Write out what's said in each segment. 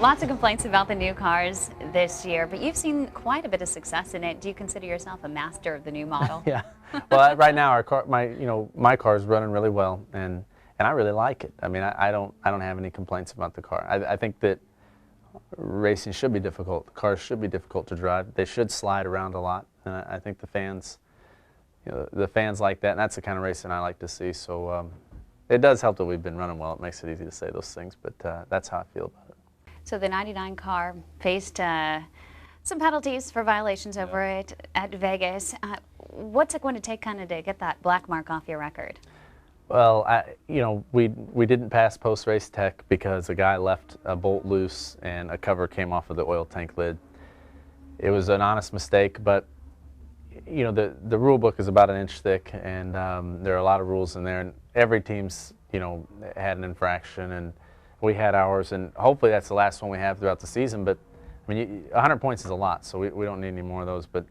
Lots of complaints about the new cars this year, but you've seen quite a bit of success in it. Do you consider yourself a master of the new model? Yeah. Well, right now my car is running really well, and I really like it. I mean, I don't have any complaints about the car. I think that racing should be difficult. The cars should be difficult to drive. They should slide around a lot, and I think the fans like that, and that's the kind of racing I like to see. So it does help that we've been running well. It makes it easy to say those things, but that's how I feel about it. So the 99 car faced some penalties for violations over it at Vegas. What's it going to take kind of to get that black mark off your record? Well, we didn't pass post-race tech because a guy left a bolt loose and a cover came off of the oil tank lid. It was an honest mistake, but the rule book is about an inch thick, and there are a lot of rules in there, and every team's had an infraction, and we had ours, and hopefully that's the last one we have throughout the season. But I mean, 100 points is a lot, so we don't need any more of those. But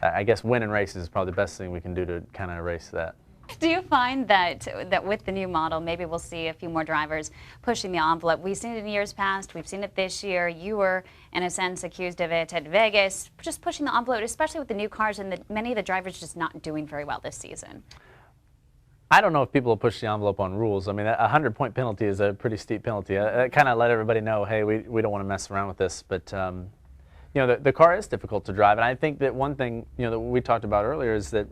I guess winning races is probably the best thing we can do to kind of erase that. Do you find that with the new model, maybe we'll see a few more drivers pushing the envelope? We've seen it in years past. We've seen it this year. You were, in a sense, accused of it at Vegas, just pushing the envelope, especially with the new cars and many of the drivers just not doing very well this season. I don't know if people will push the envelope on rules. I mean, a 100-point penalty is a pretty steep penalty. That kind of let everybody know, hey, we don't want to mess around with this. But the car is difficult to drive, and I think that one thing that we talked about earlier is that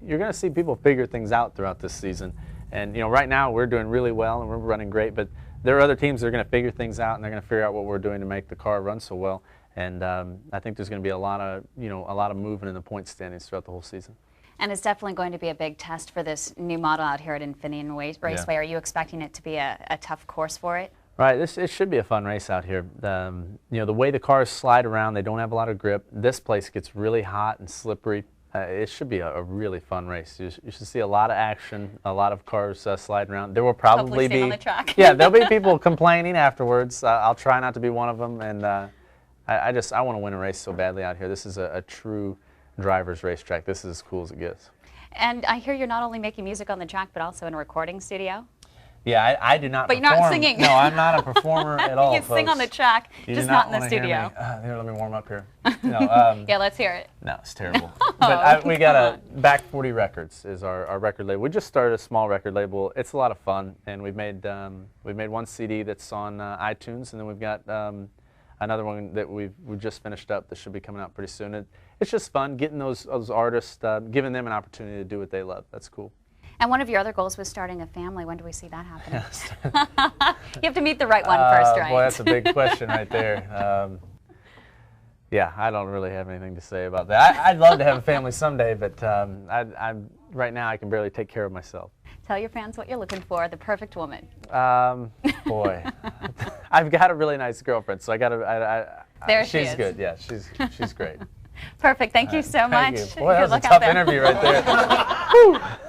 you're going to see people figure things out throughout this season. And right now we're doing really well and we're running great, but there are other teams that are going to figure things out, and they're going to figure out what we're doing to make the car run so well. And I think there's going to be a lot of movement in the point standings throughout the whole season. And it's definitely going to be a big test for this new model out here at Infinity Raceway. Yeah. Are you expecting it to be a tough course for it? Right, it should be a fun race out here. The way the cars slide around, they don't have a lot of grip. This place gets really hot and slippery. It should be a really fun race. You should see a lot of action, a lot of cars sliding around. There will probably be on the track. Yeah, there'll be people complaining afterwards. I'll try not to be one of them, and I want to win a race so badly out here. This is a true driver's racetrack. This is as cool as it gets. And I hear you're not only making music on the track, but also in a recording studio. Yeah, I do not. But perform. You're not singing. No, I'm not a performer at all. You can sing on the track, just not in the studio. Here, let me warm up here. No, yeah, let's hear it. No, it's terrible. But we got a Back 40 Records is our record label. We just started a small record label. It's a lot of fun, and we've made one CD that's on iTunes, and then we've got another one that we've just finished up that should be coming out pretty soon. It's just fun getting those artists, giving them an opportunity to do what they love. That's cool. And one of your other goals was starting a family. When do we see that happen? Yes. You have to meet the right one first, right? Boy, that's a big question right there. Yeah, I don't really have anything to say about that. I'd love to have a family someday, but right now I can barely take care of myself. Tell your fans what you're looking for, the perfect woman. Boy, I've got a really nice girlfriend, so I got to. There she is. She's good. Yeah, she's great. Perfect. Thank you so much. Thank you. Boy, that was a tough interview right there.